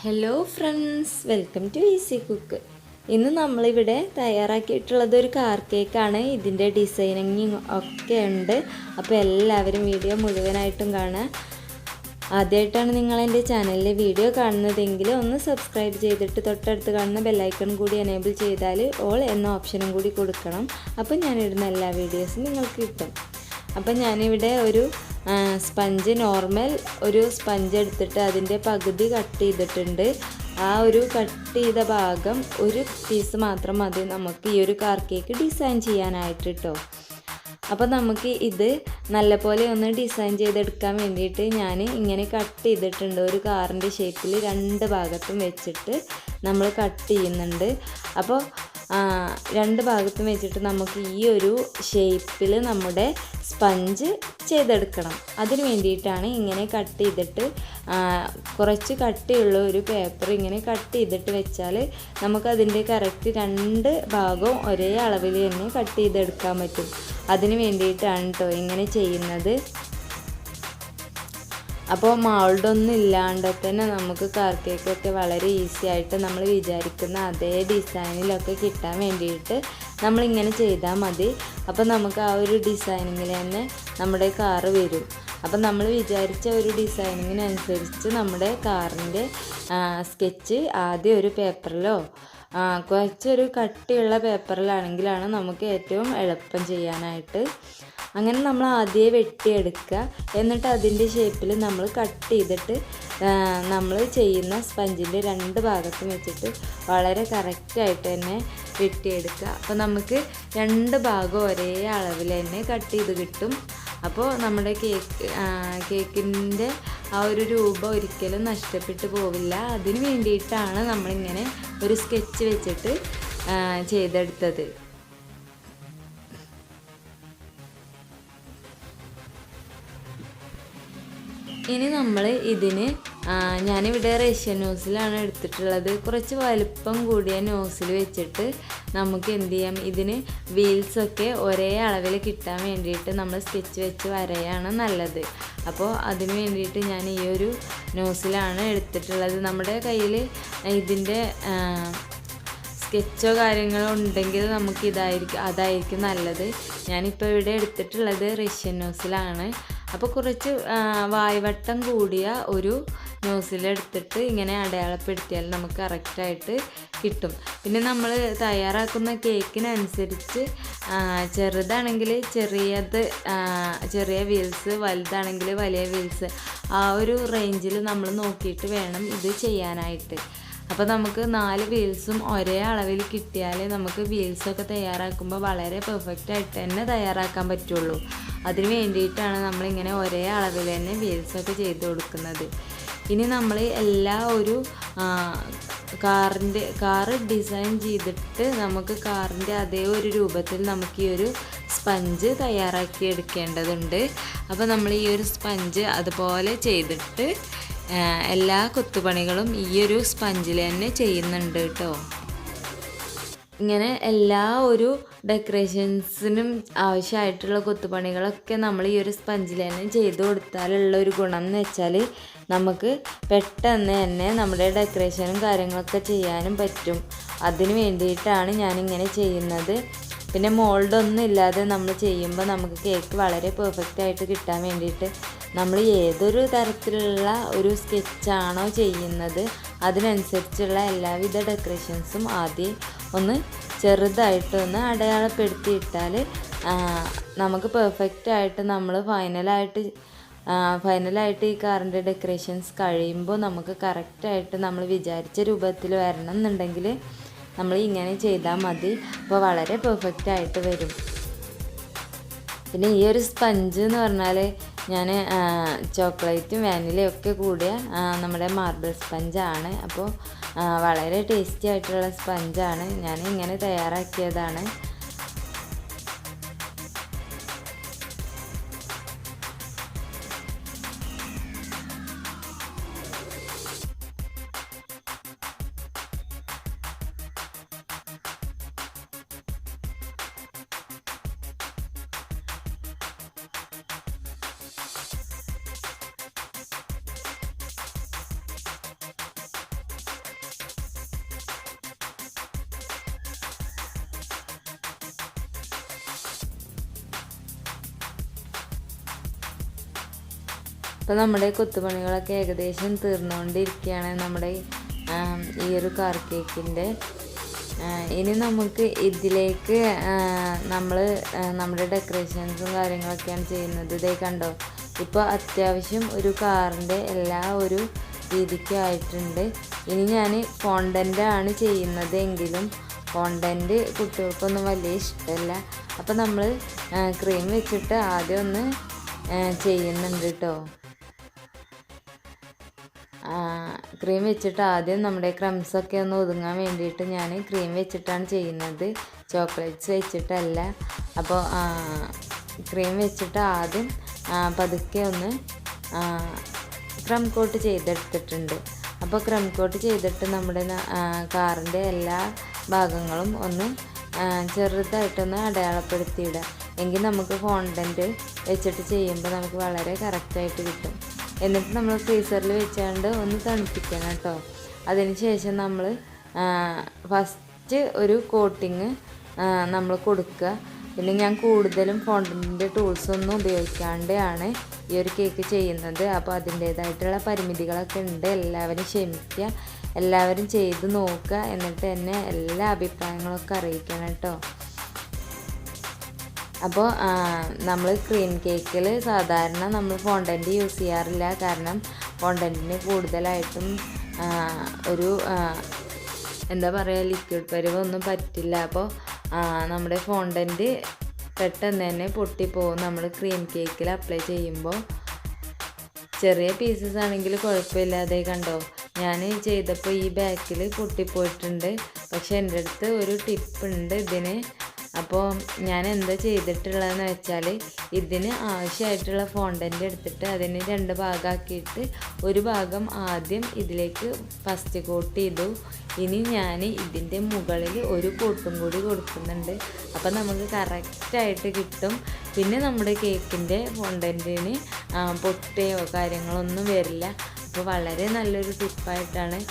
Hello friends, welcome to easy cook. ഇന്ന് നമ്മളിവിടെ തയ്യാറാക്കിയിട്ടുള്ളത് ഒരു കാർ കേക്കാണ്. ഇതിൻ്റെ ഡിസൈനിങ് ഒക്കെ ഉണ്ട്. അപ്പോൾ എല്ലാവരും വീഡിയോ മുഴുവനായിട്ടും കാണുക. ആദ്യമായിട്ടാണ് നിങ്ങൾ എൻ്റെ ചാനലിലെ വീഡിയോ കാണുന്നതെങ്കിൽ ഒന്ന് സബ്സ്ക്രൈബ് ചെയ്തിട്ട് തൊട്ടടുത്ത് കാണുന്ന ബെല്ലൈക്കൺ കൂടി എനേബിൾ ചെയ്താൽ ഓൾ എന്ന ഓപ്ഷനും കൂടി കൊടുക്കണം. അപ്പോൾ ഞാനിടുന്ന എല്ലാ വീഡിയോസും നിങ്ങൾക്ക് കിട്ടും. അപ്പം ഞാനിവിടെ ഒരു സ്പഞ്ച് നോർമൽ ഒരു സ്പഞ്ച് എടുത്തിട്ട് അതിൻ്റെ പകുതി കട്ട് ചെയ്തിട്ടുണ്ട്. ആ ഒരു കട്ട് ചെയ്ത ഭാഗം ഒരു പീസ് മാത്രം മതി നമുക്ക് ഈ ഒരു കാർ കേക്ക് ഡിസൈൻ ചെയ്യാനായിട്ട് കേട്ടോ. അപ്പോൾ നമുക്ക് ഇത് നല്ലപോലെ ഒന്ന് ഡിസൈൻ ചെയ്തെടുക്കാൻ വേണ്ടിയിട്ട് ഞാൻ ഇങ്ങനെ കട്ട് ചെയ്തിട്ടുണ്ട്. ഒരു കാറിൻ്റെ ഷേപ്പിൽ രണ്ട് ഭാഗത്തും വെച്ചിട്ട് നമ്മൾ കട്ട് ചെയ്യുന്നുണ്ട്. അപ്പോൾ രണ്ട് ഭാഗത്തും വെച്ചിട്ട് നമുക്ക് ഈ ഒരു ഷേപ്പിൽ നമ്മുടെ സ്പഞ്ച് ചെയ്തെടുക്കണം. അതിന് വേണ്ടിയിട്ടാണ് ഇങ്ങനെ കട്ട് ചെയ്തിട്ട് കുറച്ച് കട്ടിയുള്ള ഒരു പേപ്പർ ഇങ്ങനെ കട്ട് ചെയ്തിട്ട് വെച്ചാൽ നമുക്കതിൻ്റെ കറക്റ്റ് രണ്ട് ഭാഗവും ഒരേ അളവിൽ തന്നെ കട്ട് ചെയ്തെടുക്കാൻ പറ്റും. അതിന് വേണ്ടിയിട്ടാണ് കേട്ടോ ഇങ്ങനെ ചെയ്യുന്നത്. അപ്പോൾ മൗൾഡൊന്നും ഇല്ലാണ്ട് തന്നെ നമുക്ക് കാർ കേക്കൊക്കെ വളരെ ഈസി ആയിട്ട് നമ്മൾ വിചാരിക്കുന്ന അതേ ഡിസൈനിലൊക്കെ കിട്ടാൻ വേണ്ടിയിട്ട് നമ്മളിങ്ങനെ ചെയ്താൽ മതി. അപ്പോൾ നമുക്ക് ആ ഒരു ഡിസൈനിങ്ങിൽ തന്നെ നമ്മുടെ കാറ് വരും. അപ്പം നമ്മൾ വിചാരിച്ച ഒരു ഡിസൈനിങ്ങിനനുസരിച്ച് നമ്മുടെ കാറിൻ്റെ സ്കെച്ച് ആദ്യം ഒരു പേപ്പറിലോ കുറച്ചൊരു കട്ടിയുള്ള പേപ്പറിലാണെങ്കിലാണ് നമുക്ക് ഏറ്റവും എളുപ്പം ചെയ്യാനായിട്ട്. അങ്ങനെ നമ്മൾ ആദ്യമേ വെട്ടിയെടുക്കുക. എന്നിട്ട് അതിൻ്റെ ഷേപ്പിൽ നമ്മൾ കട്ട് ചെയ്തിട്ട് നമ്മൾ ചെയ്യുന്ന സ്പഞ്ചിൻ്റെ രണ്ട് ഭാഗത്തും വെച്ചിട്ട് വളരെ കറക്റ്റായിട്ട് തന്നെ വെട്ടിയെടുക്കുക. അപ്പോൾ നമുക്ക് രണ്ട് ഭാഗം ഒരേ അളവിൽ തന്നെ കട്ട് ചെയ്ത് കിട്ടും. അപ്പോൾ നമ്മുടെ കേക്കിൻ്റെ ആ ഒരു രൂപം ഒരിക്കലും നഷ്ടപ്പെട്ടു പോവില്ല. അതിന് വേണ്ടിയിട്ടാണ് നമ്മളിങ്ങനെ ഒരു സ്കെച്ച് വെച്ചിട്ട് ചെയ്തെടുത്തത്. ഇനി നമ്മൾ ഇതിന് ഞാനിവിടെ റഷ്യൻ നോസിലാണ് എടുത്തിട്ടുള്ളത്. കുറച്ച് വലുപ്പം കൂടിയ നോസിൽ വെച്ചിട്ട് നമുക്ക് എന്ത് ചെയ്യാം, ഇതിന് വീൽസൊക്കെ ഒരേ അളവിൽ കിട്ടാൻ വേണ്ടിയിട്ട് നമ്മൾ സ്കെച്ച് വെച്ച് വരയാണ് നല്ലത്. അപ്പോൾ അതിന് വേണ്ടിയിട്ട് ഞാൻ ഈ ഒരു നോസിലാണ് എടുത്തിട്ടുള്ളത്. നമ്മുടെ കയ്യിൽ ഇതിൻ്റെ സ്കെച്ചോ കാര്യങ്ങളോ ഉണ്ടെങ്കിൽ നമുക്ക് അതായിരിക്കും നല്ലത്. ഞാനിപ്പോൾ ഇവിടെ എടുത്തിട്ടുള്ളത് റഷ്യൻ നോസിലാണ്. അപ്പോൾ കുറച്ച് വായ്വട്ടം കൂടിയ ഒരു നോസിലെടുത്തിട്ട് ഇങ്ങനെ അടയാളപ്പെടുത്തിയാൽ നമുക്ക് കറക്റ്റായിട്ട് കിട്ടും. പിന്നെ നമ്മൾ തയ്യാറാക്കുന്ന കേക്കിനനുസരിച്ച് ചെറുതാണെങ്കിൽ ചെറിയ വീൽസ്, വലുതാണെങ്കിൽ വലിയ വീൽസ്, ആ ഒരു റേഞ്ചിൽ നമ്മൾ നോക്കിയിട്ട് വേണം ഇത് ചെയ്യാനായിട്ട്. അപ്പോൾ നമുക്ക് 4 വീൽസും ഒരേ അളവിൽ കിട്ടിയാൽ നമുക്ക് വീൽസൊക്കെ തയ്യാറാക്കുമ്പോൾ വളരെ പെർഫെക്റ്റായിട്ട് തന്നെ തയ്യാറാക്കാൻ പറ്റുള്ളൂ. അതിന് വേണ്ടിയിട്ടാണ് നമ്മളിങ്ങനെ ഒരേ അളവിൽ തന്നെ വീൽസൊക്കെ ചെയ്ത് കൊടുക്കുന്നത്. ഇനി നമ്മൾ എല്ലാ ഒരു കാറ് ഡിസൈൻ ചെയ്തിട്ട് നമുക്ക് കാറിൻ്റെ അതേ ഒരു രൂപത്തിൽ നമുക്ക് ഈ ഒരു സ്പഞ്ച് തയ്യാറാക്കി എടുക്കേണ്ടതുണ്ട്. അപ്പോൾ നമ്മൾ ഈ ഒരു സ്പഞ്ച് അതുപോലെ ചെയ്തിട്ട് എല്ലാ കൊത്തുപണികളും ഈ ഒരു സ്പഞ്ചിൽ തന്നെ ചെയ്യുന്നുണ്ട് കേട്ടോ. ഇങ്ങനെ എല്ലാ ഒരു ഡെക്കറേഷൻസിനും ആവശ്യമായിട്ടുള്ള കൊത്തുപണികളൊക്കെ നമ്മൾ ഈ ഒരു സ്പഞ്ചിൽ തന്നെ ചെയ്ത് കൊടുത്താലുള്ള ഒരു ഗുണം എന്ന് വെച്ചാൽ നമുക്ക് പെട്ടെന്ന് തന്നെ നമ്മുടെ ഡെക്കറേഷനും കാര്യങ്ങളൊക്കെ ചെയ്യാനും പറ്റും. അതിന് വേണ്ടിയിട്ടാണ് ഞാനിങ്ങനെ ചെയ്യുന്നത്. പിന്നെ മോൾഡൊന്നും ഇല്ലാതെ നമ്മൾ ചെയ്യുമ്പോൾ നമുക്ക് കേക്ക് വളരെ പെർഫെക്റ്റായിട്ട് കിട്ടാൻ വേണ്ടിയിട്ട് നമ്മൾ ഏതൊരു തരത്തിലുള്ള ഒരു സ്കെച്ചാണോ ചെയ്യുന്നത് അതിനനുസരിച്ചുള്ള എല്ലാവിധ ഡെക്കറേഷൻസും ആദ്യം ഒന്ന് ചെറുതായിട്ടൊന്ന് അടയാളപ്പെടുത്തിയിട്ടാൽ നമുക്ക് പെർഫെക്റ്റായിട്ട് നമ്മൾ ഫൈനലായിട്ട് ഈ കാറിൻ്റെ ഡെക്കറേഷൻസ് കഴിയുമ്പോൾ നമുക്ക് കറക്റ്റായിട്ട് നമ്മൾ വിചാരിച്ച രൂപത്തിൽ വരണം എന്നുണ്ടെങ്കിൽ നമ്മൾ ഇങ്ങനെ ചെയ്താൽ മതി. അപ്പോൾ വളരെ പെർഫെക്റ്റായിട്ട് വരും. പിന്നെ ഈ ഒരു സ്പഞ്ച് എന്ന് പറഞ്ഞാൽ ഞാൻ ചോക്ലേറ്റും വാനിലയും ഒക്കെ കൂടിയ നമ്മുടെ മാർബിൾ സ്പഞ്ചാണ്. അപ്പോൾ വളരെ ടേസ്റ്റി ആയിട്ടുള്ള സ്പഞ്ചാണ്. ഞാൻ ഇങ്ങനെ തയ്യാറാക്കിയതാണ്. അപ്പോൾ നമ്മുടെ കൊത്തുപണികളൊക്കെ ഏകദേശം തീർന്നുകൊണ്ടിരിക്കുകയാണ് നമ്മുടെ ഈ ഒരു കാർ കേക്കിൻ്റെ. ഇനി നമുക്ക് ഇതിലേക്ക് നമ്മൾ നമ്മുടെ ഡെക്കറേഷൻസും കാര്യങ്ങളൊക്കെയാണ് ചെയ്യുന്നത്. ഇതേ കണ്ടോ, ഇപ്പോൾ അത്യാവശ്യം ഒരു കാറിൻ്റെ എല്ലാ ഒരു രീതിക്കും ആയിട്ടുണ്ട്. ഇനി ഞാൻ ഫോണ്ടൻ്റാണ് ചെയ്യുന്നത് എങ്കിലും ഫോണ്ടൻ്റ് കുട്ടികൾക്കൊന്നും വലിയ ഇഷ്ടമല്ല. അപ്പോൾ നമ്മൾ ക്രീം വെച്ചിട്ട് ആദ്യം ഒന്ന് ചെയ്യുന്നുണ്ട് കേട്ടോ. ക്രീം വെച്ചിട്ട് ആദ്യം നമ്മുടെ ക്രംസൊക്കെ ഒന്ന് ഒതുങ്ങാൻ വേണ്ടിയിട്ട് ഞാൻ ക്രീം വെച്ചിട്ടാണ് ചെയ്യുന്നത്, ചോക്ലേറ്റ്സ് വെച്ചിട്ടല്ല. അപ്പോൾ ക്രീം വെച്ചിട്ട് ആദ്യം പതുക്കെ ഒന്ന് ക്രം കോട്ട് ചെയ്തെടുത്തിട്ടുണ്ട്. അപ്പോൾ ക്രം കോട്ട് ചെയ്തിട്ട് നമ്മുടെ കാറിൻ്റെ എല്ലാ ഭാഗങ്ങളും ഒന്ന് ചെറുതായിട്ടൊന്ന് അടയാളപ്പെടുത്തിയിടുക. എങ്കിൽ നമുക്ക് ഫോണ്ടൻ്റ് വെച്ചിട്ട് ചെയ്യുമ്പോൾ നമുക്ക് വളരെ കറക്റ്റായിട്ട് കിട്ടും. എന്നിട്ട് നമ്മൾ ഫ്രീസറിൽ വെച്ചാണ്ട് ഒന്ന് തണുപ്പിക്കണം കേട്ടോ. അതിന് ശേഷം നമ്മൾ ഫസ്റ്റ് ഒരു കോട്ടിങ് നമ്മൾ കൊടുക്കുക. പിന്നെ ഞാൻ കൂടുതലും ഫോണ്ടൻ്റിൻ്റെ ടൂൾസൊന്നും ഉപയോഗിക്കാണ്ടാണ് ഈ ഒരു കേക്ക് ചെയ്യുന്നത്. അപ്പോൾ അതിൻ്റേതായിട്ടുള്ള പരിമിതികളൊക്കെ ഉണ്ട്, എല്ലാവരും ക്ഷമിക്കുക, എല്ലാവരും ചെയ്ത് നോക്കുക, എന്നിട്ട് എന്നെ എല്ലാ അഭിപ്രായങ്ങളൊക്കെ അറിയിക്കണം കേട്ടോ. അപ്പോൾ നമ്മൾ ക്രീം കേക്കിൽ സാധാരണ നമ്മൾ ഫോണ്ടൻ്റ് യൂസ് ചെയ്യാറില്ല, കാരണം ഫോണ്ടൻറ്റിന് കൂടുതലായിട്ടും ഒരു എന്താ പറയുക ലിക്വിഡ് പരിവൊന്നും പറ്റില്ല. അപ്പോൾ നമ്മുടെ ഫോണ്ടൻറ്റ് പെട്ടെന്ന് തന്നെ പൊട്ടിപ്പോവും നമ്മൾ ക്രീം കേക്കിൽ അപ്ലൈ ചെയ്യുമ്പോൾ. ചെറിയ പീസസ് ആണെങ്കിൽ കുഴപ്പമില്ലാതെ കണ്ടോ, ഞാൻ ചെയ്തപ്പോൾ ഈ ബാക്കിൽ പൊട്ടിപ്പോയിട്ടുണ്ട്. പക്ഷെ എൻ്റെ അടുത്ത് ഒരു ടിപ്പുണ്ട് ഇതിന്. അപ്പോൾ ഞാൻ എന്താ ചെയ്തിട്ടുള്ളതെന്ന് വെച്ചാൽ ഇതിന് ആവശ്യമായിട്ടുള്ള ഫോണ്ടൻ്റ് എടുത്തിട്ട് അതിന് 2 ഭാഗമാക്കിയിട്ട് ഒരു ഭാഗം ആദ്യം ഇതിലേക്ക് ഫസ്റ്റ് കോട്ട് ചെയ്തു. ഇനി ഞാൻ ഇതിൻ്റെ മുകളിൽ ഒരു കോട്ടും കൂടി കൊടുക്കുന്നുണ്ട്. അപ്പോൾ നമുക്ക് കറക്റ്റായിട്ട് കിട്ടും. പിന്നെ നമ്മുടെ കേക്കിൻ്റെ ഫോണ്ടൻറ്റിന് പൊട്ടയോ കാര്യങ്ങളൊന്നും വരില്ല. അപ്പോൾ വളരെ നല്ലൊരു ടിപ്പായിട്ടാണ്.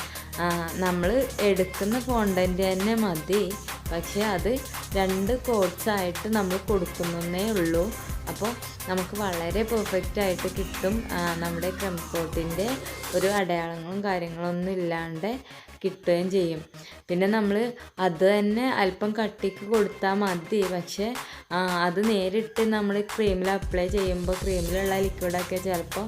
നമ്മൾ എടുക്കുന്ന ഫോണ്ടൻ്റ് തന്നെ മതി, പക്ഷേ അത് 2 കോട്ട്സായിട്ട് നമ്മൾ കൊടുക്കുന്നേ ഉള്ളൂ. അപ്പോൾ നമുക്ക് വളരെ പെർഫെക്റ്റായിട്ട് കിട്ടും. നമ്മുടെ ക്രം കോട്ടിൻ്റെ ഒരു അടയാളങ്ങളും കാര്യങ്ങളൊന്നും ഇല്ലാണ്ട് കിട്ടുകയും ചെയ്യും. പിന്നെ നമ്മൾ അത് തന്നെ അല്പം കട്ടിക്ക് കൊടുത്താൽ മതി. പക്ഷേ അത് നേരിട്ട് നമ്മൾ ക്രീമിൽ അപ്ലൈ ചെയ്യുമ്പോൾ ക്രീമിലുള്ള ലിക്വിഡൊക്കെ ചിലപ്പോൾ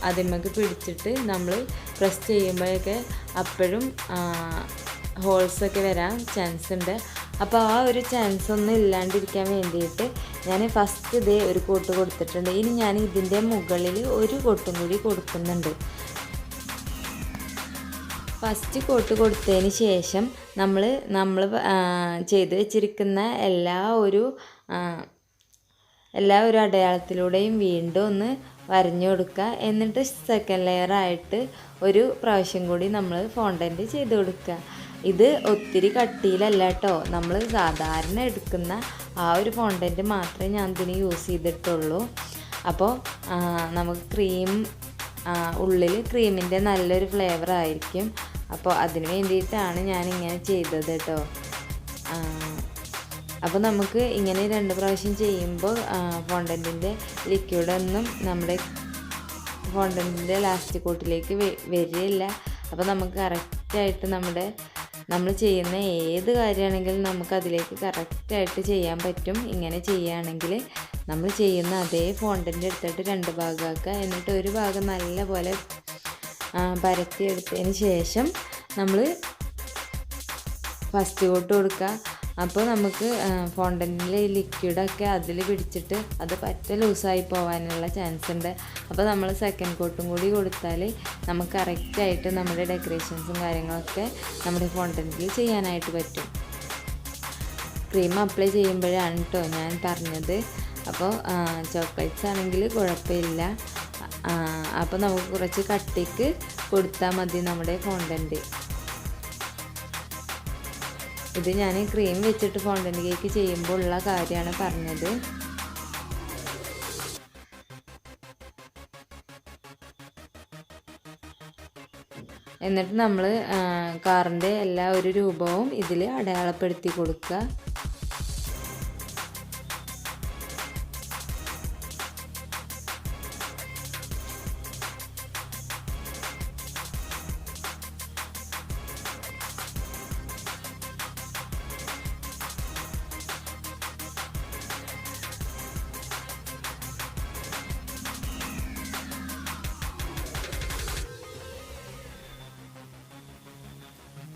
അതിന്മേക്ക് പിടിച്ചിട്ട് നമ്മൾ പ്രസ് ചെയ്യുമ്പോഴൊക്കെ അപ്പോഴും ഹോൾസൊക്കെ വരാൻ ചാൻസ് ഉണ്ട്. അപ്പോൾ ആ ഒരു ചാൻസ് ഒന്നും ഇല്ലാണ്ടിരിക്കാൻ വേണ്ടിയിട്ട് ഞാൻ ഫസ്റ്റ് ഇതേ ഒരു കോട്ട് കൊടുത്തിട്ടുണ്ട്. ഇനി ഞാൻ ഇതിൻ്റെ മുകളിൽ ഒരു കോട്ടും കൂടി കൊടുക്കുന്നുണ്ട്. ഫസ്റ്റ് കോട്ട് കൊടുത്തതിന് ശേഷം നമ്മൾ ചെയ്ത് വെച്ചിരിക്കുന്ന എല്ലാ ഒരു അടയാളത്തിലൂടെയും വീണ്ടും ഒന്ന് വരഞ്ഞു കൊടുക്കുക. എന്നിട്ട് സെക്കൻഡ് ലെയറായിട്ട് ഒരു പ്രാവശ്യം കൂടി നമ്മൾ ഫോണ്ടൻ്റ് ചെയ്ത് കൊടുക്കുക. ഇത് ഒത്തിരി കട്ടിയിലല്ല കേട്ടോ, നമ്മൾ സാധാരണ എടുക്കുന്ന ആ ഒരു ഫോണ്ടൻ്റ് മാത്രമേ ഞാൻ ഇതിന് യൂസ് ചെയ്തിട്ടുള്ളൂ. അപ്പോൾ നമുക്ക് ഉള്ളിൽ ക്രീമിൻ്റെ നല്ലൊരു ഫ്ലേവർ ആയിരിക്കും. അപ്പോൾ അതിന് വേണ്ടിയിട്ടാണ് ഞാനിങ്ങനെ ചെയ്തത് കേട്ടോ. അപ്പോൾ നമുക്ക് ഇങ്ങനെ 2 പ്രാവശ്യം ചെയ്യുമ്പോൾ ഫോണ്ടൻറ്റിൻ്റെ ലിക്വിഡൊന്നും നമ്മുടെ ഫോണ്ടൻറ്റിൻ്റെ ലാസ്റ്റ് കോട്ടിലേക്ക് വരില്ല. അപ്പോൾ നമുക്ക് കറക്റ്റായിട്ട് നമ്മൾ ചെയ്യുന്ന ഏത് കാര്യമാണെങ്കിലും നമുക്കതിലേക്ക് കറക്റ്റായിട്ട് ചെയ്യാൻ പറ്റും. ഇങ്ങനെ ചെയ്യുകയാണെങ്കിൽ നമ്മൾ ചെയ്യുന്ന അതേ ഫോണ്ടൻ്റ് എടുത്തിട്ട് 2 ഭാഗമാക്കുക. എന്നിട്ട് ഒരു ഭാഗം നല്ല പോലെ പരത്തിയെടുത്തതിന് ശേഷം നമ്മൾ ഫസ്റ്റ് കോട്ട് കൊടുക്കുക. അപ്പോൾ നമുക്ക് ഫോണ്ടൻറ്റിലെ ലിക്വിഡൊക്കെ അതിൽ പിടിച്ചിട്ട് അത് പറ്റ ലൂസായി പോകാനുള്ള ചാൻസ് ഉണ്ട്. അപ്പോൾ നമ്മൾ സെക്കൻഡ് കോട്ടും കൂടി കൊടുത്താൽ നമുക്ക് കറക്റ്റായിട്ട് നമ്മുടെ ഡെക്കറേഷൻസും കാര്യങ്ങളൊക്കെ നമ്മുടെ ഫോണ്ടൻറ്റിൽ ചെയ്യാനായിട്ട് പറ്റും. ക്രീം അപ്ലൈ ചെയ്യുമ്പോഴാണ് കേട്ടോ ഞാൻ പറഞ്ഞത്. അപ്പോൾ ചോക്ലേറ്റ്സ് ആണെങ്കിൽ കുഴപ്പമില്ല. അപ്പോൾ നമുക്ക് കുറച്ച് കട്ടിക്ക് കൊടുത്താൽ മതി നമ്മുടെ ഫോണ്ടൻറ്റ്. ഇത് ഞാൻ ക്രീം വെച്ചിട്ട് ഫോണ്ടൻ്റ് കേക്ക് ചെയ്യുമ്പോൾ ഉള്ള കാര്യമാണ് പറഞ്ഞത്. എന്നിട്ട് നമ്മൾ കാറിൻ്റെ എല്ലാ ഒരു രൂപവും ഇതിൽ അടയാളപ്പെടുത്തി കൊടുക്കുക.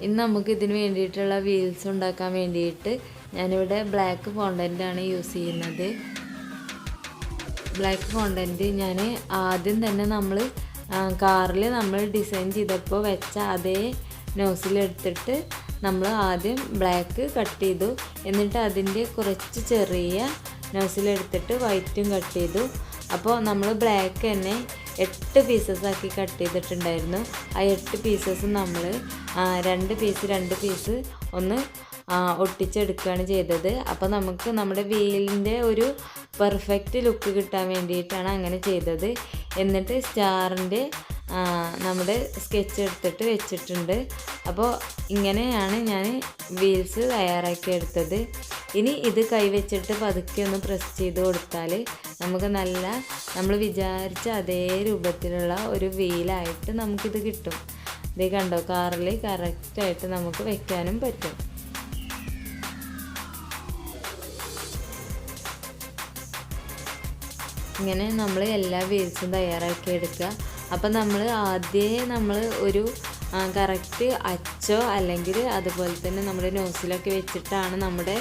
ഇനി നമുക്ക് ഇതിന് വേണ്ടിയിട്ടുള്ള വീൽസ് ഉണ്ടാക്കാൻ വേണ്ടിയിട്ട് ഞാനിവിടെ ബ്ലാക്ക് ഫോണ്ടൻ്റാണ് യൂസ് ചെയ്യുന്നത്. ബ്ലാക്ക് ഫോണ്ടൻറ്റ് ഞാൻ ആദ്യം തന്നെ നമ്മൾ കാറിൽ നമ്മൾ ഡിസൈൻ ചെയ്തപ്പോൾ വെച്ച അതേ നോസിലെടുത്തിട്ട് നമ്മൾ ആദ്യം ബ്ലാക്ക് കട്ട് ചെയ്തു. എന്നിട്ട് അതിൻ്റെ കുറച്ച് ചെറിയ നോസിലെടുത്തിട്ട് വൈറ്റും കട്ട് ചെയ്തു. അപ്പോൾ നമ്മൾ ബ്ലാക്ക് തന്നെ 8 പീസസ് ആക്കി കട്ട് ചെയ്തിട്ടുണ്ടായിരുന്നു. ആ 8 പീസസ് നമ്മൾ 2 പീസ് ഒന്ന് ഒട്ടിച്ചെടുക്കുകയാണ് ചെയ്തത്. അപ്പോൾ നമുക്ക് നമ്മുടെ വീലിൻ്റെ ഒരു പെർഫെക്റ്റ് ലുക്ക് കിട്ടാൻ വേണ്ടിയിട്ടാണ് അങ്ങനെ ചെയ്തത്. എന്നിട്ട് സ്റ്റാറിൻ്റെ നമ്മുടെ സ്കെച്ച് എടുത്തിട്ട് വെച്ചിട്ടുണ്ട്. അപ്പോൾ ഇങ്ങനെയാണ് ഞാൻ വീൽസ് തയ്യാറാക്കി എടുത്തത്. ഇനി ഇത് കൈവച്ചിട്ട് പതുക്കെ ഒന്ന് പ്രസ് ചെയ്ത് കൊടുത്താൽ നമുക്ക് നല്ല നമ്മൾ വിചാരിച്ച അതേ രൂപത്തിലുള്ള ഒരു വീലായിട്ട് നമുക്കിത് കിട്ടും. ഇത് കണ്ടോ, കാറിൽ കറക്റ്റായിട്ട് നമുക്ക് വെക്കാനും പറ്റും. ഇങ്ങനെ നമ്മൾ എല്ലാ വീൽസും തയ്യാറാക്കി എടുക്കുക. അപ്പം നമ്മൾ ആദ്യമേ ഒരു കറക്റ്റ് അച്ചോ അല്ലെങ്കിൽ അതുപോലെ തന്നെ നമ്മുടെ നോസിലൊക്കെ വെച്ചിട്ടാണ് നമ്മുടെ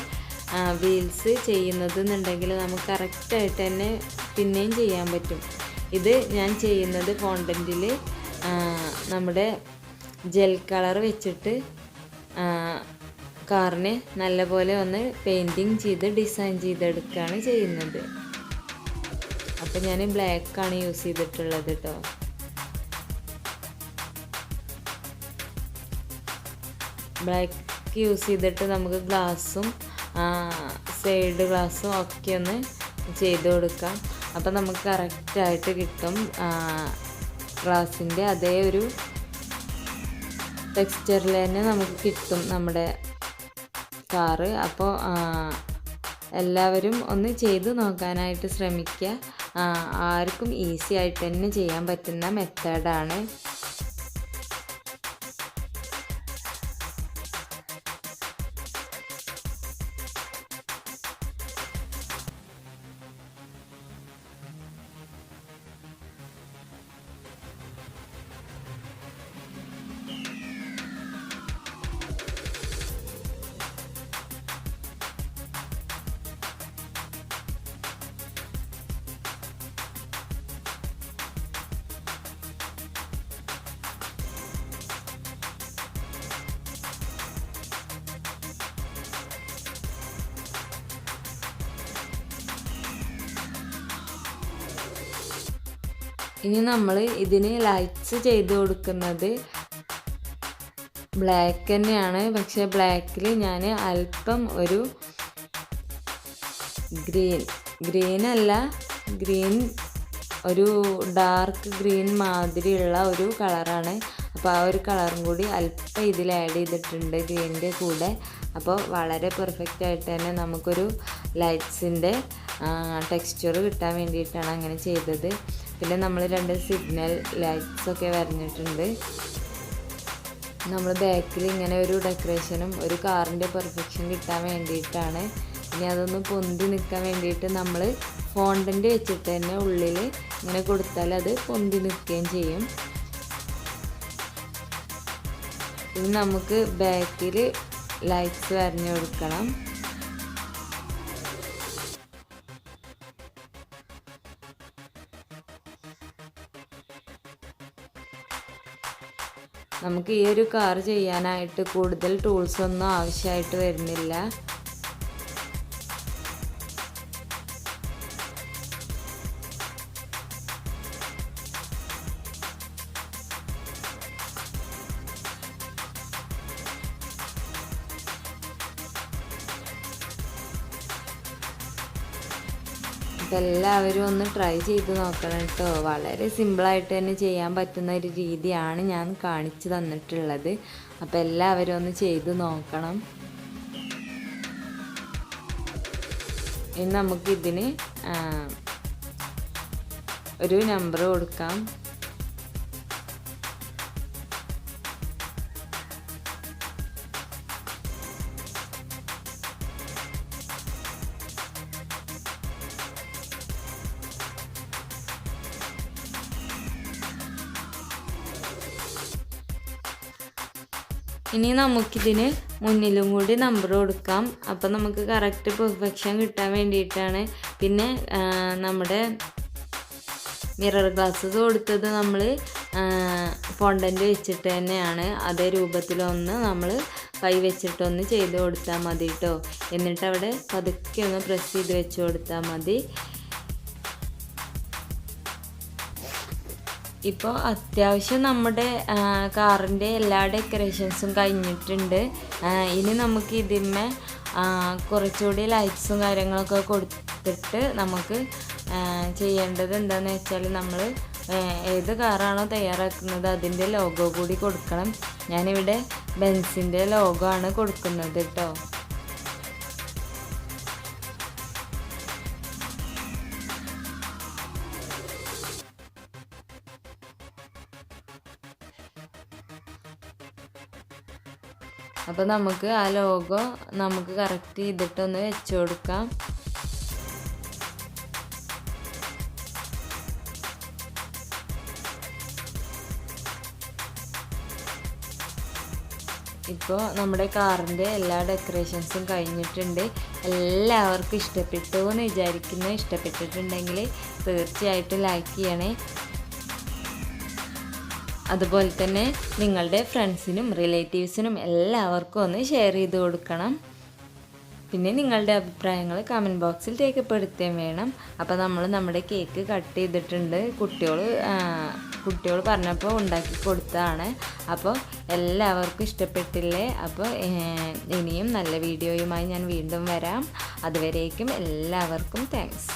വീൽസ് ചെയ്യുന്നതെന്നുണ്ടെങ്കിൽ നമുക്ക് കറക്റ്റായിട്ട് തന്നെ പിന്നെയും ചെയ്യാൻ പറ്റും. ഇത് ഞാൻ ചെയ്യുന്നത് ഫോണ്ടൻറ്റിൽ നമ്മുടെ ജെൽ കളർ വെച്ചിട്ട് കാറിനെ നല്ലപോലെ ഒന്ന് പെയിൻറ്റിങ് ചെയ്ത് ഡിസൈൻ ചെയ്തെടുക്കുകയാണ് ചെയ്യുന്നത്. അപ്പോൾ ഞാൻ ബ്ലാക്കാണ് യൂസ് ചെയ്തിട്ടുള്ളത് കേട്ടോ. ബ്ലാക്ക് യൂസ് ചെയ്തിട്ട് നമുക്ക് ഗ്ലാസും സൈഡ് ഗ്ലാസും ഒക്കെ ഒന്ന് ചെയ്ത് കൊടുക്കാം. അപ്പോൾ നമുക്ക് കറക്റ്റായിട്ട് കിട്ടും. ഗ്ലാസിൻ്റെ അതേ ഒരു ടെക്സ്ചറിൽ തന്നെ നമുക്ക് കിട്ടും നമ്മുടെ കാറ്. അപ്പോൾ എല്ലാവരും ഒന്ന് ചെയ്ത് നോക്കാനായിട്ട് ശ്രമിക്കുക. ആർക്കും ഈസി ആയിട്ട് തന്നെ ചെയ്യാൻ പറ്റുന്ന മെത്തേഡാണ്. ഇനി നമ്മൾ ഇതിന് ലൈറ്റ്സ് ചെയ്ത് കൊടുക്കുന്നത് ബ്ലാക്ക് തന്നെയാണ്. പക്ഷേ ബ്ലാക്കിൽ ഞാൻ അല്പം ഒരു ഗ്രീൻ ഒരു ഡാർക്ക് ഗ്രീൻ മാതിരിയുള്ള ഒരു കളറാണ്. അപ്പോൾ ആ ഒരു കളറും കൂടി അല്പം ഇതിൽ ആഡ് ചെയ്തിട്ടുണ്ട് ഗ്രീനിൻ്റെ കൂടെ. അപ്പോൾ വളരെ പെർഫെക്റ്റ് ആയിട്ട് തന്നെ നമുക്കൊരു ലൈറ്റ്സിൻ്റെ ടെക്സ്ചർ കിട്ടാൻ വേണ്ടിയിട്ടാണ് അങ്ങനെ ചെയ്തത്. പിന്നെ നമ്മൾ 2 സിഗ്നൽ ലൈറ്റ്സൊക്കെ വരഞ്ഞിട്ടുണ്ട്. നമ്മൾ ബാക്കിൽ ഇങ്ങനെ ഒരു ഡെക്കറേഷനും ഒരു കാറിൻ്റെ പെർഫെക്ഷൻ കിട്ടാൻ വേണ്ടിയിട്ടാണ്. ഇനി അതൊന്ന് പൊന്തി നിൽക്കാൻ വേണ്ടിയിട്ട് നമ്മൾ ഫോണ്ടൻ്റ് വെച്ചിട്ട് തന്നെ ഉള്ളിൽ ഇങ്ങനെ കൊടുത്താൽ അത് പൊന്തി നിൽക്കുകയും ചെയ്യും. ഇനി നമുക്ക് ബാക്കിൽ ലൈറ്റ്സ് വരഞ്ഞു കൊടുക്കണം. നമുക്ക് ഈ ഒരു കാർ ചെയ്യാനായിട്ട് കൂടുതൽ ടൂൾസ് ഒന്നും ആവശ്യമായിട്ട് വരുന്നില്ല. ഇതെല്ലാവരും ഒന്ന് ട്രൈ ചെയ്ത് നോക്കണം കേട്ടോ. വളരെ സിമ്പിളായിട്ട് തന്നെ ചെയ്യാൻ പറ്റുന്ന ഒരു രീതിയാണ് ഞാൻ കാണിച്ചു തന്നിട്ടുള്ളത്. അപ്പോൾ എല്ലാവരും ഒന്ന് ചെയ്ത് നോക്കണം. ഇനി നമുക്കിതിന് ഒരു നമ്പർ കൊടുക്കാം. ഇനി നമുക്കിതിന് മുന്നിലും കൂടി നമ്പർ കൊടുക്കാം. അപ്പോൾ നമുക്ക് കറക്റ്റ് പെർഫെക്ഷൻ കിട്ടാൻ വേണ്ടിയിട്ടാണ്. പിന്നെ നമ്മുടെ മിറർ ഗ്ലാസ്സസ് കൊടുത്തത് നമ്മൾ ഫോണ്ടൻ്റ് വെച്ചിട്ട് തന്നെയാണ്. അതേ രൂപത്തിലൊന്ന് നമ്മൾ കൈ വെച്ചിട്ടൊന്ന് ചെയ്ത് കൊടുത്താൽ മതി കേട്ടോ. എന്നിട്ട് അവിടെ പതുക്കെ ഒന്ന് പ്രസ് ചെയ്ത് വെച്ച് കൊടുത്താൽ മതി. ഇപ്പോൾ അത്യാവശ്യം നമ്മുടെ കാറിൻ്റെ എല്ലാ ഡെക്കറേഷൻസും കഴിഞ്ഞിട്ടുണ്ട്. ഇനി നമുക്ക് ഇതിന്മേ കുറച്ചുകൂടി ലൈറ്റ്സും കാര്യങ്ങളൊക്കെ കൊടുത്തിട്ട് നമുക്ക് ചെയ്യേണ്ടത് എന്താണെന്ന് വെച്ചാൽ നമ്മൾ ഏത് കാറാണോ തയ്യാറാക്കുന്നത് അതിൻ്റെ ലോഗോ കൂടി കൊടുക്കണം. ഞാനിവിടെ ബെൻസിൻ്റെ ലോഗോ ആണ് കൊടുക്കുന്നത് കേട്ടോ. അപ്പോൾ നമുക്ക് ആ ലോഗോ നമുക്ക് കറക്റ്റ് ചെയ്തിട്ടൊന്ന് വെച്ച് കൊടുക്കാം. ഇപ്പോൾ നമ്മുടെ കാറിൻ്റെ എല്ലാ ഡെക്കറേഷൻസും കഴിഞ്ഞിട്ടുണ്ട്. എല്ലാവർക്കും ഇഷ്ടപ്പെട്ടു എന്ന് വിചാരിക്കുന്നു. ഇഷ്ടപ്പെട്ടിട്ടുണ്ടെങ്കിൽ തീർച്ചയായിട്ടും ലൈക്ക് ചെയ്യണേ. അതുപോലെ തന്നെ നിങ്ങളുടെ ഫ്രണ്ട്സിനും റിലേറ്റീവ്സിനും എല്ലാവർക്കും ഒന്ന് ഷെയർ ചെയ്ത് കൊടുക്കണം. പിന്നെ നിങ്ങളുടെ അഭിപ്രായങ്ങൾ കമൻറ്റ് ബോക്സിൽ രേഖപ്പെടുത്തുകയും വേണം. അപ്പോൾ നമ്മൾ നമ്മുടെ കേക്ക് കട്ട് ചെയ്തിട്ടുണ്ട്. കുട്ടികൾ പറഞ്ഞപ്പോൾ ഉണ്ടാക്കി കൊടുത്തതാണ്. അപ്പോൾ എല്ലാവർക്കും ഇഷ്ടപ്പെട്ടില്ലേ? അപ്പോൾ ഇനിയും നല്ല വീഡിയോയുമായി ഞാൻ വീണ്ടും വരാം. അതുവരേക്കും എല്ലാവർക്കും താങ്ക്സ്.